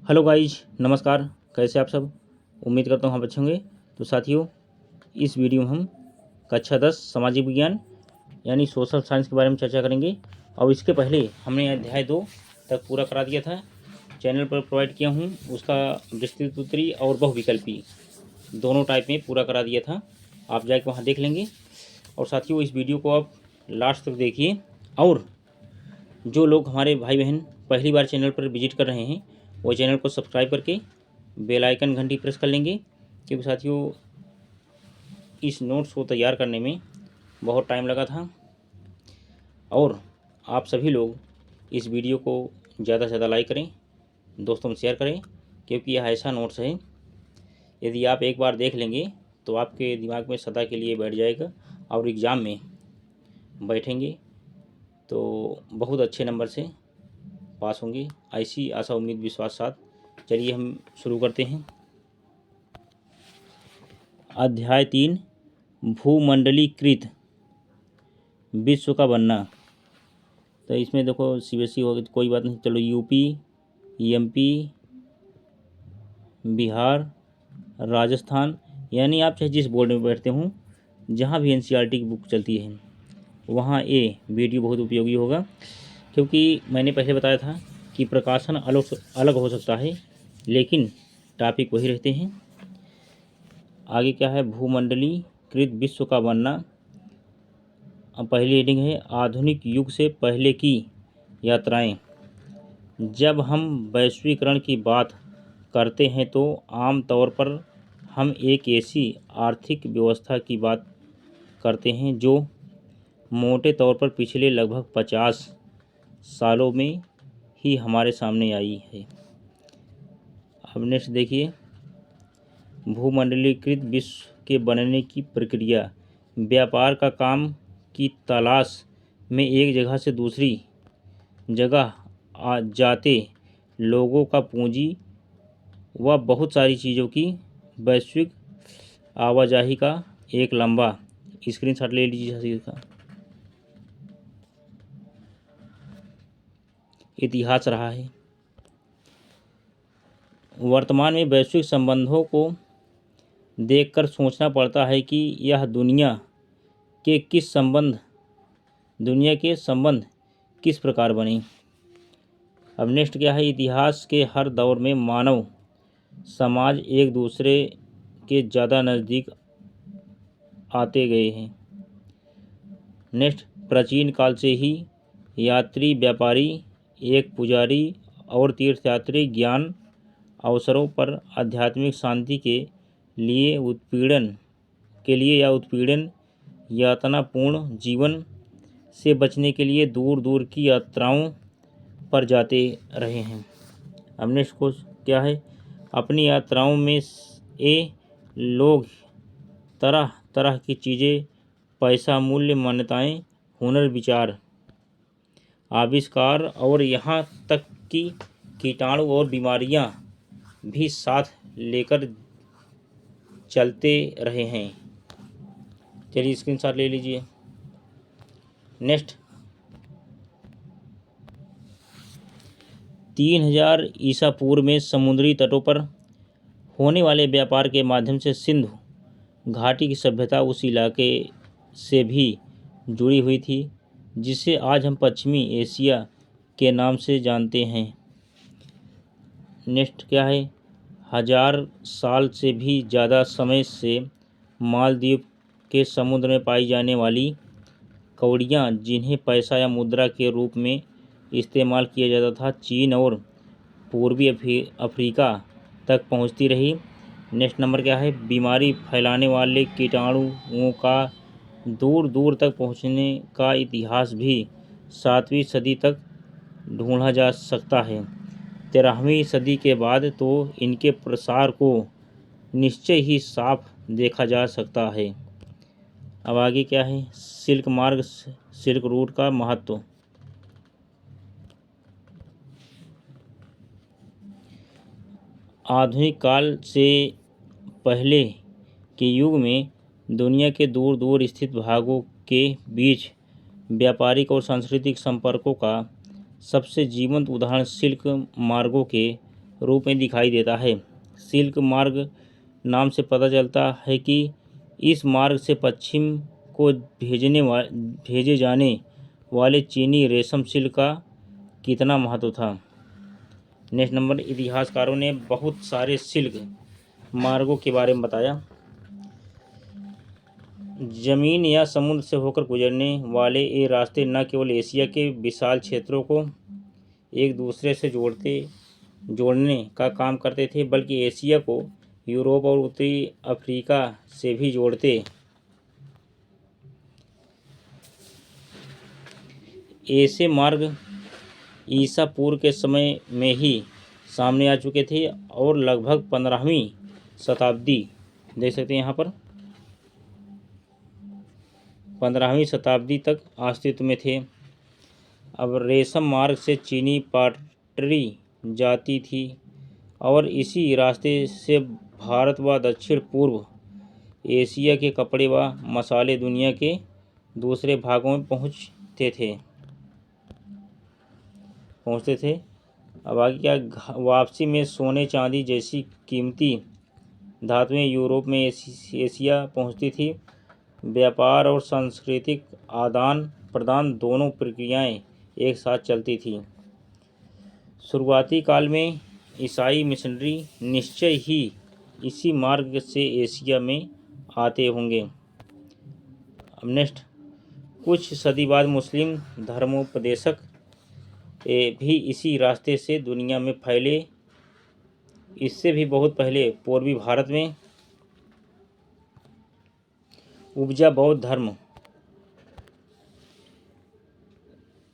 Hello guys, नमस्कार। कैसे आप सब? उम्मीद करता हूँ आप अच्छे होंगे। तो साथियों, इस वीडियो में हम कक्षा 10 सामाजिक विज्ञान यानी सोशल साइंस के बारे में चर्चा करेंगे। और इसके पहले हमने अध्याय 2 तक पूरा करा दिया था। चैनल पर प्रोवाइड किया हूँ, उसका विस्तृत उत्तरी और बहुविकल्पी दोनों टाइप में पूरा करा दिया था। आप जाके वहाँ देख लेंगे। और साथियों, इस वीडियो को आप लास्ट तक देखिए। और जो लोग हमारे भाई बहन पहली बार चैनल पर विजिट कर रहे हैं, वो चैनल को सब्सक्राइब करके बेल आइकन घंटी प्रेस कर लेंगे, क्योंकि साथियों इस नोट्स को तैयार करने में बहुत टाइम लगा था। और आप सभी लोग इस वीडियो को ज़्यादा से ज़्यादा लाइक करें, दोस्तों में शेयर करें, क्योंकि यह ऐसा नोट्स है, यदि आप एक बार देख लेंगे तो आपके दिमाग में सदा के लिए बैठ जाएगा और एग्ज़ाम में बैठेंगे तो बहुत अच्छे नंबर से पास होंगे। ऐसी आशा उम्मीद विश्वास साथ चलिए हम शुरू करते हैं। अध्याय 3, भूमंडलीकृत विश्व का बनना। तो इसमें देखो सीबीएसई हो गया, कोई बात नहीं, चलो यूपी, एमपी, बिहार, राजस्थान, यानी आप चाहे जिस बोर्ड में बैठते हों, जहाँ भी एनसीईआरटी की बुक चलती है वहाँ ये वीडियो बहुत उपयोगी होगा। क्योंकि मैंने पहले बताया था कि प्रकाशन अलग अलग हो सकता है, लेकिन टॉपिक वही रहते हैं। आगे क्या है? भूमंडलीकृत विश्व का बनना। अब पहली हेडिंग है आधुनिक युग से पहले की यात्राएं। जब हम वैश्वीकरण की बात करते हैं तो आम तौर पर हम एक ऐसी आर्थिक व्यवस्था की बात करते हैं जो मोटे तौर पर पिछले लगभग 50 सालों में ही हमारे सामने आई है। अब नेक्स्ट देखिए, भूमंडलीकृत विश्व के बनने की प्रक्रिया। व्यापार का काम की तलाश में एक जगह से दूसरी जगह आ जाते लोगों का पूंजी व बहुत सारी चीज़ों की वैश्विक आवाजाही का एक लंबा स्क्रीनशॉट ले लीजिए इसका इतिहास रहा है। वर्तमान में वैश्विक संबंधों को देखकर सोचना पड़ता है कि यह दुनिया के संबंध किस प्रकार बने। अब नेक्स्ट क्या है? इतिहास के हर दौर में मानव समाज एक दूसरे के ज़्यादा नज़दीक आते गए हैं। नेक्स्ट, प्राचीन काल से ही यात्री, व्यापारी, एक पुजारी और तीर्थयात्री ज्ञान अवसरों पर आध्यात्मिक शांति के लिए उत्पीड़न यातनापूर्ण जीवन से बचने के लिए दूर दूर की यात्राओं पर जाते रहे हैं। अब नेक्स्ट को क्या है? अपनी यात्राओं में ये लोग तरह तरह की चीज़ें, पैसा, मूल्य, मान्यताएं, हुनर, विचार, आविष्कार और यहाँ तक कि कीटाणु और बीमारियाँ भी साथ लेकर चलते रहे हैं। चलिए स्क्रीनशॉट ले लीजिए। नेक्स्ट, 3000 ईसा पूर्व में समुद्री तटों पर होने वाले व्यापार के माध्यम से सिंधु घाटी की सभ्यता उस इलाके से भी जुड़ी हुई थी जिसे आज हम पश्चिमी एशिया के नाम से जानते हैं। नेक्स्ट क्या है? 1000 साल से भी ज़्यादा समय से मालदीव के समुद्र में पाई जाने वाली कौड़ियाँ, जिन्हें पैसा या मुद्रा के रूप में इस्तेमाल किया जाता था, चीन और पूर्वी अफ्रीका तक पहुँचती रही। नेक्स्ट नंबर क्या है? बीमारी फैलाने वाले कीटाणुओं का दूर दूर तक पहुँचने का इतिहास भी 7वीं सदी तक ढूंढा जा सकता है। 13वीं सदी के बाद तो इनके प्रसार को निश्चय ही साफ देखा जा सकता है। अब आगे क्या है? सिल्क मार्ग, सिल्क रूट का महत्व। आधुनिक काल से पहले के युग में दुनिया के दूर दूर स्थित भागों के बीच व्यापारिक और सांस्कृतिक संपर्कों का सबसे जीवंत उदाहरण सिल्क मार्गों के रूप में दिखाई देता है। सिल्क मार्ग नाम से पता चलता है कि इस मार्ग से पश्चिम को भेजे जाने वाले चीनी रेशम सिल्क का कितना महत्व था। नेक्स्ट नंबर, इतिहासकारों ने बहुत सारे सिल्क मार्गों के बारे में बताया। जमीन या समुद्र से होकर गुजरने वाले ये रास्ते न केवल एशिया के विशाल क्षेत्रों को एक दूसरे से जोड़ने का काम करते थे, बल्कि एशिया को यूरोप और उत्तरी अफ्रीका से भी जोड़ते। ऐसे मार्ग ईसा पूर्व के समय में ही सामने आ चुके थे और लगभग 15वीं शताब्दी, देख सकते हैं यहाँ पर, 15वीं शताब्दी तक अस्तित्व में थे। अब रेशम मार्ग से चीनी पटरी जाती थी और इसी रास्ते से भारत व दक्षिण पूर्व एशिया के कपड़े व मसाले दुनिया के दूसरे भागों में पहुँचते थे। अब आगे क्या, वापसी में सोने चांदी जैसी कीमती धातुएं यूरोप में एशिया पहुंचती थी। व्यापार और सांस्कृतिक आदान प्रदान दोनों प्रक्रियाएं एक साथ चलती थी। शुरुआती काल में ईसाई मिशनरी निश्चय ही इसी मार्ग से एशिया में आते होंगे। अब नेक्स्ट, कुछ सदी बाद मुस्लिम धर्मोपदेशक भी इसी रास्ते से दुनिया में फैले। इससे भी बहुत पहले पूर्वी भारत में उपजा बौद्ध धर्म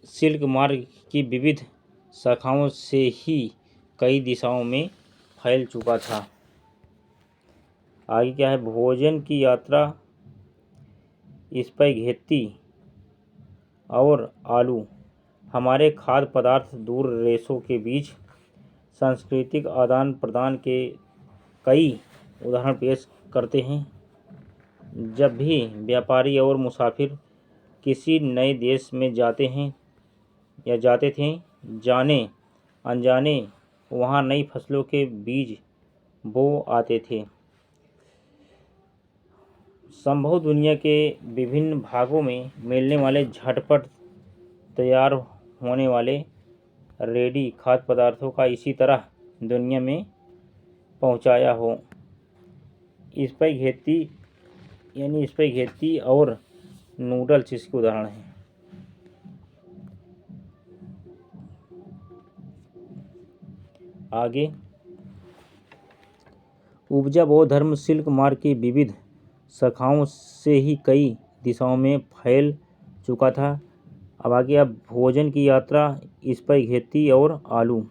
सिल्क मार्ग की विविध शाखाओं से ही कई दिशाओं में फैल चुका था। आगे क्या है, भोजन की यात्रा स्पैघेत्ती और आलू हमारे खाद्य पदार्थ दूर देशों के बीच सांस्कृतिक आदान प्रदान के कई उदाहरण पेश करते हैं। जब भी व्यापारी और मुसाफिर किसी नए देश में जाते थे, जाने अनजाने वहाँ नई फसलों के बीज बो आते थे। संभव दुनिया के विभिन्न भागों में मिलने वाले झटपट तैयार होने वाले रेडी खाद्य पदार्थों का इसी तरह दुनिया में पहुंचाया हो। स्पैघेत्ती और नूडल्स इसके उदाहरण हैं। आगे, उपजा बौद्ध धर्म सिल्क मार्ग की विविध शाखाओं से ही कई दिशाओं में फैल चुका था। अब आगे, अब भोजन की यात्रा स्पैघेत्ती और आलू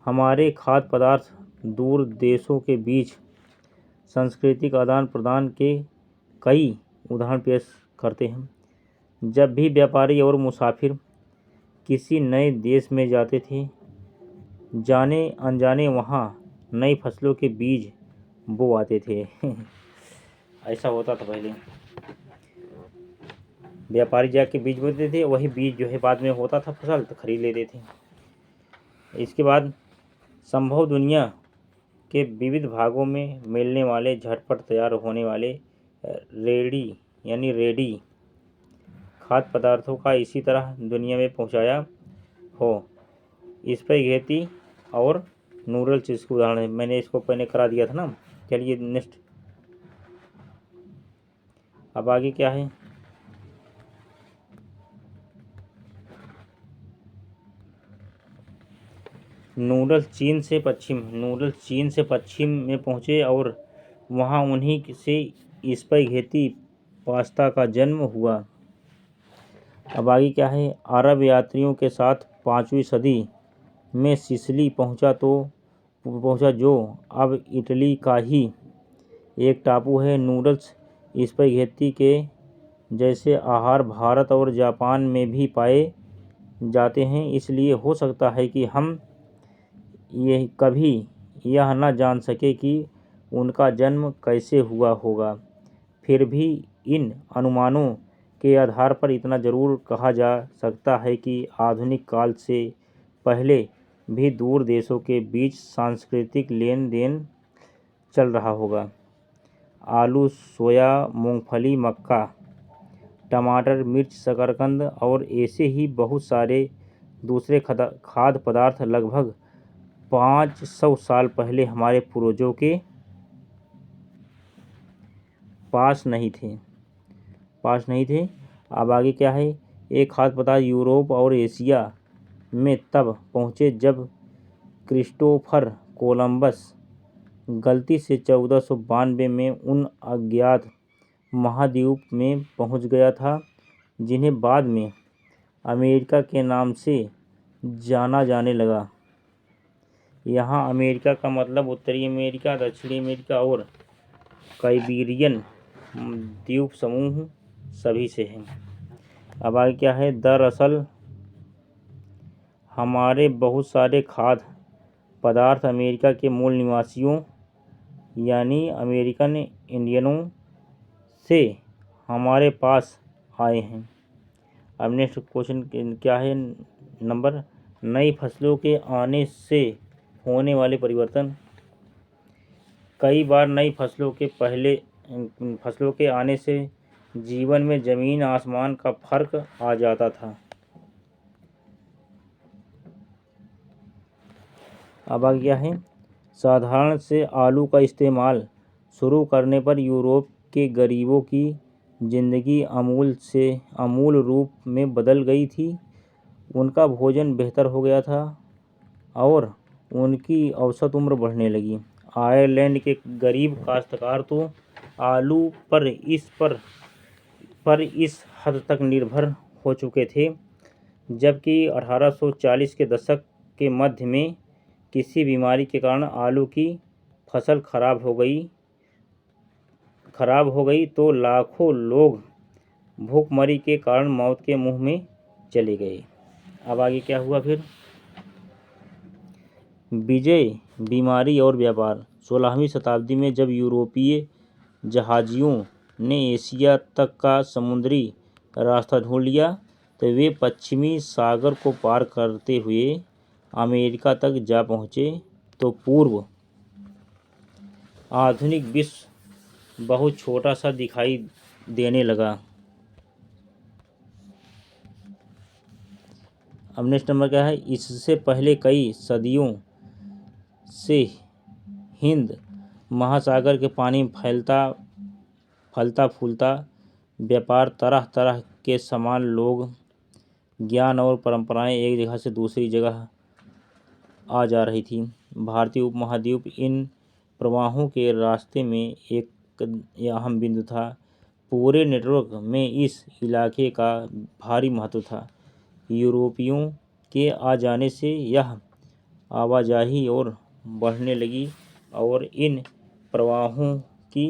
हमारे खाद्य पदार्थ दूर देशों के बीच सांस्कृतिक आदान प्रदान के कई उदाहरण पेश करते हैं। जब भी व्यापारी और मुसाफिर किसी नए देश में जाते थे, जाने अनजाने वहाँ नई फसलों के बीज बो आते थे। ऐसा होता था पहले, व्यापारी जाके बीज बोते थे, वही बीज जो है बाद में होता था फसल तो खरीद लेते थे। इसके बाद संभव दुनिया के विविध भागों में मिलने वाले झटपट तैयार होने वाले रेडी खाद्य पदार्थों का इसी तरह दुनिया में पहुंचाया हो। स्पैघेत्ती और नूडल्स इसके उदाहरण है। मैंने इसको पहले करा दिया था ना। चलिए नेक्स्ट, अब आगे क्या है, नूडल्स चीन से पश्चिम में पहुँचे और वहाँ उन्हीं से स्पैघेत्ती पास्ता का जन्म हुआ। अब आगे क्या है, अरब यात्रियों के साथ 5वीं सदी में सिसिली पहुँचा जो अब इटली का ही एक टापू है। नूडल्स स्पैघेत्ती के जैसे आहार भारत और जापान में भी पाए जाते हैं, इसलिए हो सकता है कि हम कभी यह न जान सके कि उनका जन्म कैसे हुआ होगा। फिर भी इन अनुमानों के आधार पर इतना जरूर कहा जा सकता है कि आधुनिक काल से पहले भी दूर देशों के बीच सांस्कृतिक लेन देन चल रहा होगा। आलू, सोया, मूंगफली, मक्का, टमाटर, मिर्च, शकरकंद और ऐसे ही बहुत सारे दूसरे खाद्य पदार्थ लगभग 500 साल पहले हमारे पूर्वजों के पास नहीं थे। अब आगे क्या है? एक खाद्य पदार्थ यूरोप और एशिया में तब पहुँचे जब क्रिस्टोफर कोलंबस गलती से 1492 में उन अज्ञात महाद्वीप में पहुँच गया था जिन्हें बाद में अमेरिका के नाम से जाना जाने लगा। यहाँ अमेरिका का मतलब उत्तरी अमेरिका, दक्षिणी अमेरिका और कैरिबियन द्वीप समूह सभी से है। अब आगे क्या है? दरअसल हमारे बहुत सारे खाद्य पदार्थ अमेरिका के मूल निवासियों यानी अमेरिकन इंडियनों से हमारे पास आए हैं। अब नेक्स्ट क्वेश्चन क्या है? नंबर, नई फसलों के आने से होने वाले परिवर्तन। कई बार नई फसलों के आने से जीवन में ज़मीन आसमान का फर्क आ जाता था। अब आगे क्या है? साधारण से आलू का इस्तेमाल शुरू करने पर यूरोप के गरीबों की ज़िंदगी आमूल रूप में बदल गई थी। उनका भोजन बेहतर हो गया था और उनकी औसत उम्र बढ़ने लगी। आयरलैंड के गरीब काश्तकार तो आलू पर इस हद तक निर्भर हो चुके थे, जबकि 1840 के दशक के मध्य में किसी बीमारी के कारण आलू की फसल खराब हो गई तो लाखों लोग भूखमरी के कारण मौत के मुंह में चले गए। अब आगे क्या हुआ फिर? विजय, बीमारी और व्यापार। 16वीं शताब्दी में जब यूरोपीय जहाजियों ने एशिया तक का समुद्री रास्ता ढूंढ लिया तो वे पश्चिमी सागर को पार करते हुए अमेरिका तक जा पहुँचे तो पूर्व आधुनिक विश्व बहुत छोटा सा दिखाई देने लगा। अब नेक्स्ट नंबर क्या है? इससे पहले कई सदियों से हिंद महासागर के पानी में फलता फूलता व्यापार, तरह तरह के सामान, लोग, ज्ञान और परंपराएं एक जगह से दूसरी जगह आ जा रही थी। भारतीय उपमहाद्वीप इन प्रवाहों के रास्ते में एक अहम बिंदु था। पूरे नेटवर्क में इस इलाके का भारी महत्व था। यूरोपियों के आ जाने से यह आवाजाही और बढ़ने लगी और इन प्रवाहों की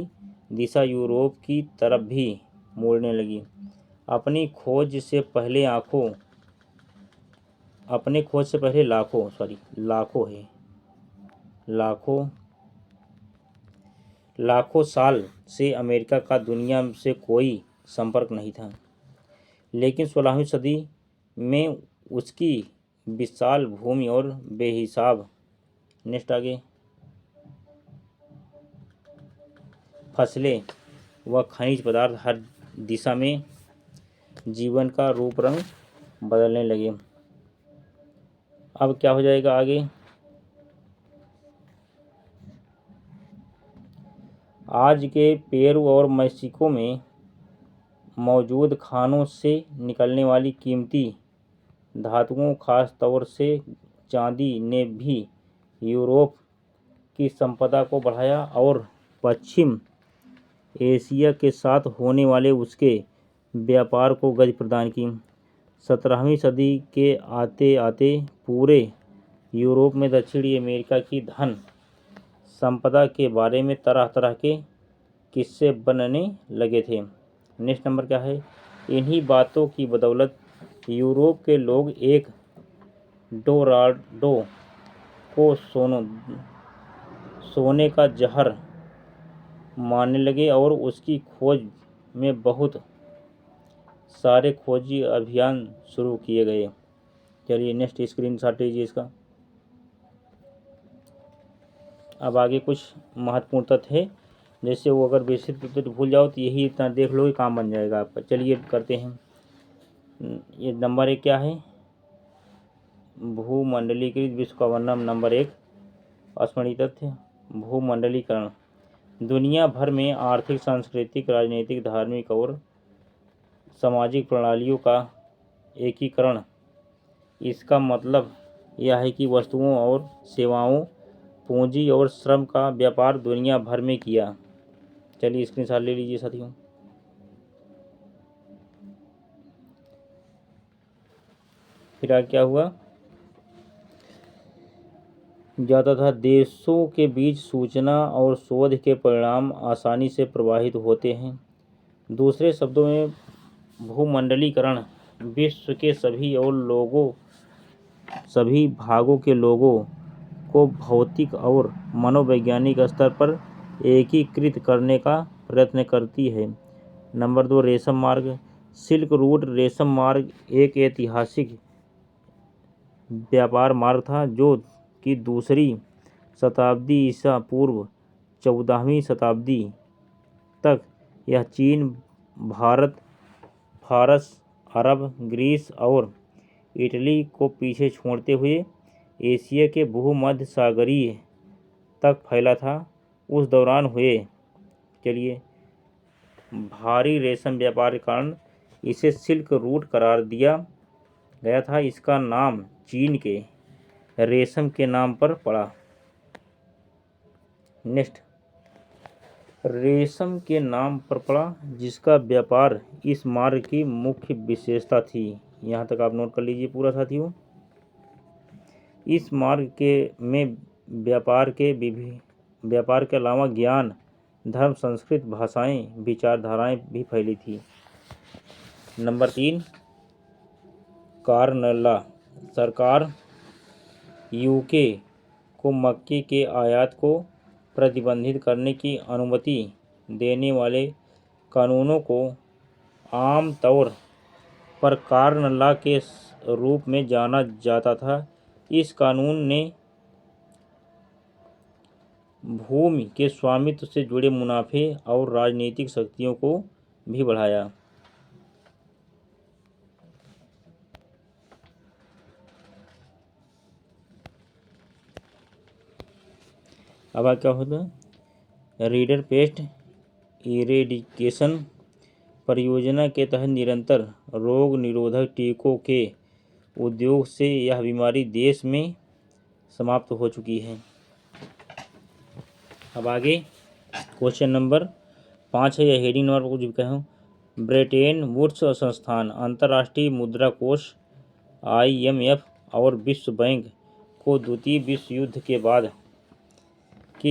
दिशा यूरोप की तरफ भी मोड़ने लगी। अपनी खोज से पहले लाखों साल से अमेरिका का दुनिया से कोई संपर्क नहीं था, लेकिन 16वीं सदी में उसकी विशाल भूमि और बेहिसाब नेक्स्ट आगे फसलें व खनिज पदार्थ हर दिशा में जीवन का रूप रंग बदलने लगे। अब क्या हो जाएगा आगे? आज के पेरू और मैक्सिको में मौजूद खानों से निकलने वाली कीमती धातुओं, खास तौर से चांदी, ने भी यूरोप की संपदा को बढ़ाया और पश्चिम एशिया के साथ होने वाले उसके व्यापार को गति प्रदान की। 17वीं सदी के आते आते पूरे यूरोप में दक्षिणी अमेरिका की धन संपदा के बारे में तरह तरह के किस्से बनने लगे थे। नेक्स्ट नंबर क्या है? इन्हीं बातों की बदौलत यूरोप के लोग एक डोराडो को सोने का जहर मानने लगे और उसकी खोज में बहुत सारे खोजी अभियान शुरू किए गए। चलिए नेक्स्ट स्क्रीन शॉट लीजिए इसका। अब आगे कुछ महत्वपूर्ण तथ्य है, जैसे वो अगर बेसिक तथ्य भूल जाओ तो यही इतना देख लो, काम बन जाएगा आपका। चलिए करते हैं। ये नंबर 1 क्या है? भूमंडलीकृत विश्व का वर्णन। नंबर 1 स्मरणीय तथ्य, भूमंडलीकरण दुनिया भर में आर्थिक, सांस्कृतिक, राजनीतिक, धार्मिक और सामाजिक प्रणालियों का एकीकरण। इसका मतलब यह है कि वस्तुओं और सेवाओं, पूंजी और श्रम का व्यापार दुनिया भर में किया। चलिए स्क्रीनशॉट ले लीजिए साथियों। फिर आगे क्या हुआ? जाता था, देशों के बीच सूचना और शोध के परिणाम आसानी से प्रवाहित होते हैं। दूसरे शब्दों में भूमंडलीकरण विश्व के सभी भागों के लोगों को भौतिक और मनोवैज्ञानिक स्तर पर एकीकृत करने का प्रयत्न करती है। नंबर 2 रेशम मार्ग। सिल्क रूट रेशम मार्ग एक ऐतिहासिक व्यापार मार्ग था जो कि दूसरी शताब्दी ईसा पूर्व 14वीं शताब्दी तक यह चीन, भारत, फारस, अरब, ग्रीस और इटली को पीछे छोड़ते हुए एशिया के भूमध्य सागरीय तक फैला था। उस दौरान हुए भारी रेशम व्यापार के कारण इसे सिल्क रूट करार दिया गया था। इसका नाम चीन के रेशम के नाम पर पड़ा। नेक्स्ट, रेशम के नाम पर पड़ा जिसका व्यापार इस मार्ग की मुख्य विशेषता थी। यहाँ तक आप नोट कर लीजिए पूरा साथियों। इस मार्ग में व्यापार के अलावा ज्ञान, धर्म, संस्कृत, भाषाएं, विचारधाराएं भी फैली थी। नंबर 3 कार्नला सरकार यूके को मक्के के आयात को प्रतिबंधित करने की अनुमति देने वाले कानूनों को आम तौर पर कार्नला के रूप में जाना जाता था। इस कानून ने भूमि के स्वामित्व से जुड़े मुनाफे और राजनीतिक शक्तियों को भी बढ़ाया। अब क्या होता है? रीडर पेस्ट इरेडिकेशन परियोजना के तहत निरंतर रोग निरोधक टीकों के उद्योग से यह बीमारी देश में समाप्त हो चुकी है। अब आगे क्वेश्चन नंबर 5 है, या हेडिंग नंबर कुछ भी कहूँ। ब्रेटेन वुड्स संस्थान, अंतर्राष्ट्रीय मुद्रा कोष IMF और विश्व बैंक को द्वितीय विश्व युद्ध के बाद के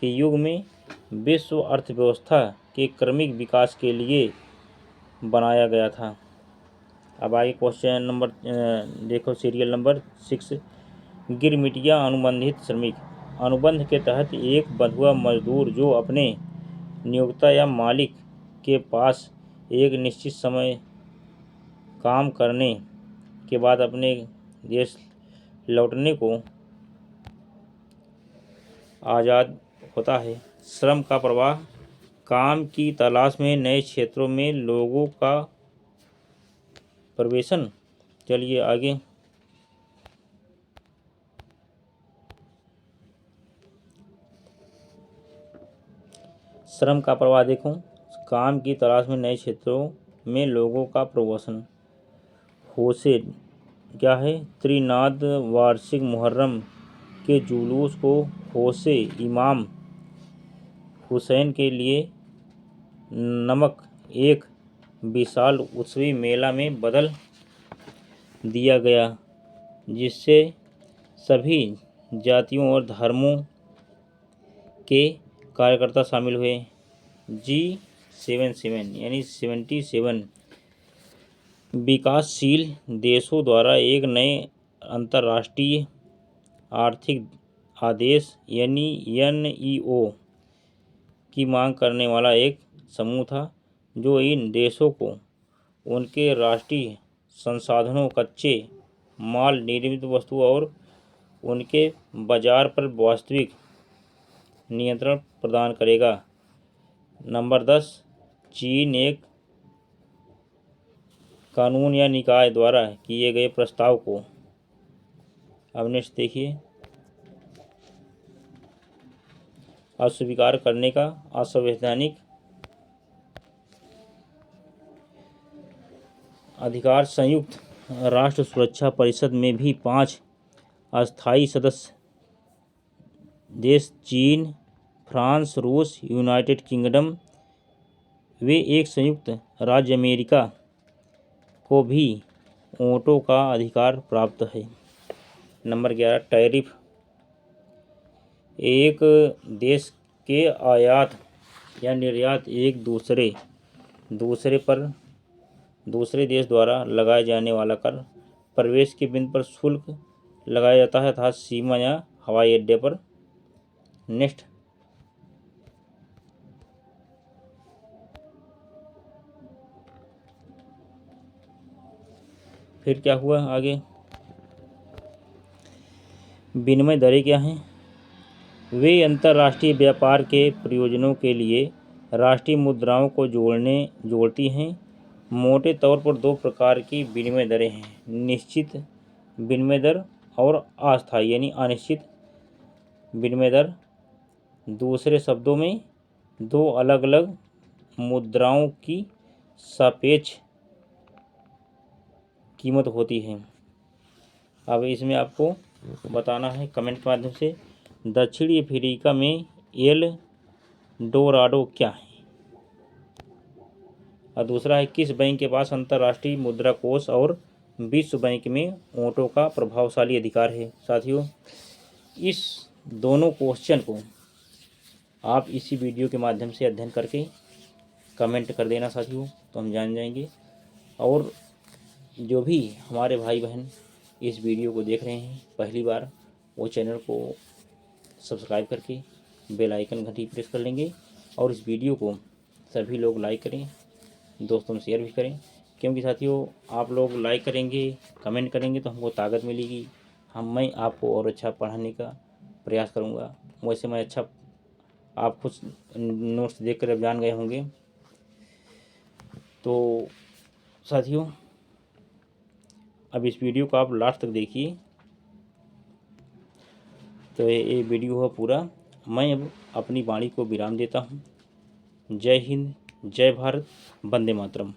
युग में विश्व अर्थव्यवस्था के क्रमिक विकास के लिए बनाया गया था। अब आगे क्वेश्चन नंबर देखो, सीरियल नंबर 6, गिरमिटिया अनुबंधित श्रमिक। अनुबंध के तहत एक बंधुआ मजदूर जो अपने नियोक्ता या मालिक के पास एक निश्चित समय काम करने के बाद अपने देश लौटने को आज़ाद होता है। श्रम का प्रवाह, काम की तलाश में नए क्षेत्रों में लोगों का प्रवेशन। चलिए आगे, श्रम का प्रवाह देखो, काम की तलाश में नए क्षेत्रों में लोगों का प्रवेशन। होशे क्या है? त्रिनाद वार्षिक मुहर्रम के जुलूस को होशे इमाम हुसैन के लिए नामक एक विशाल उत्सवी मेला में बदल दिया गया, जिससे सभी जातियों और धर्मों के कार्यकर्ता शामिल हुए। G77 यानी 77 विकासशील देशों द्वारा एक नए अंतर्राष्ट्रीय आर्थिक आदेश यानी NEO की मांग करने वाला एक समूह था, जो इन देशों को उनके राष्ट्रीय संसाधनों, कच्चे माल, निर्मित वस्तुओं और उनके बाजार पर वास्तविक नियंत्रण प्रदान करेगा। नंबर 10, चीन एक कानून या निकाय द्वारा किए गए प्रस्ताव को, अब नेक्स्ट देखिए, अस्वीकार करने का असंवैधानिक अधिकार। संयुक्त राष्ट्र सुरक्षा परिषद में भी 5 अस्थायी सदस्य देश चीन, फ्रांस, रूस, यूनाइटेड किंगडम वे एक संयुक्त राज्य अमेरिका को भी ऊँटों का अधिकार प्राप्त है। नंबर 11, टैरिफ एक देश के आयात या निर्यात एक दूसरे देश द्वारा लगाए जाने वाला कर। प्रवेश के बिंदु पर शुल्क लगाया जाता है तथा सीमा या हवाई अड्डे पर। नेक्स्ट, फिर क्या हुआ आगे, विनिमय दरें क्या हैं? वे अंतर्राष्ट्रीय व्यापार के प्रयोजनों के लिए राष्ट्रीय मुद्राओं को जोड़ती हैं। मोटे तौर पर 2 प्रकार की विनिमय दरें हैं, निश्चित विनिमय दर और अस्थायी यानी अनिश्चित विनिमय दर। दूसरे शब्दों में 2 अलग अलग मुद्राओं की सापेक्ष कीमत होती है। अब इसमें आपको बताना है कमेंट के माध्यम से, दक्षिणी अफ्रीका में एल डोराडो क्या है? और दूसरा है, किस बैंक के पास अंतर्राष्ट्रीय मुद्रा कोष और विश्व बैंक में ऊँटों का प्रभावशाली अधिकार है? साथियों, इस दोनों क्वेश्चन को आप इसी वीडियो के माध्यम से अध्ययन करके कमेंट कर देना साथियों, तो हम जान जाएंगे। और जो भी हमारे भाई बहन इस वीडियो को देख रहे हैं पहली बार, वो चैनल को सब्सक्राइब करके बेल आइकन घंटी प्रेस कर लेंगे और इस वीडियो को सभी लोग लाइक करें, दोस्तों में शेयर भी करें, क्योंकि साथियों आप लोग लाइक करेंगे, कमेंट करेंगे तो हमको ताकत मिलेगी, मैं आपको और अच्छा पढ़ाने का प्रयास करूँगा। वैसे मैं अच्छा, आप कुछ नोट्स देख कर अब जान गए होंगे। तो साथियों, अब इस वीडियो को आप लास्ट तक देखिए, तो ये वीडियो है पूरा। मैं अब अपनी वाणी को विराम देता हूँ। जय हिंद, जय भारत, वंदे मातरम।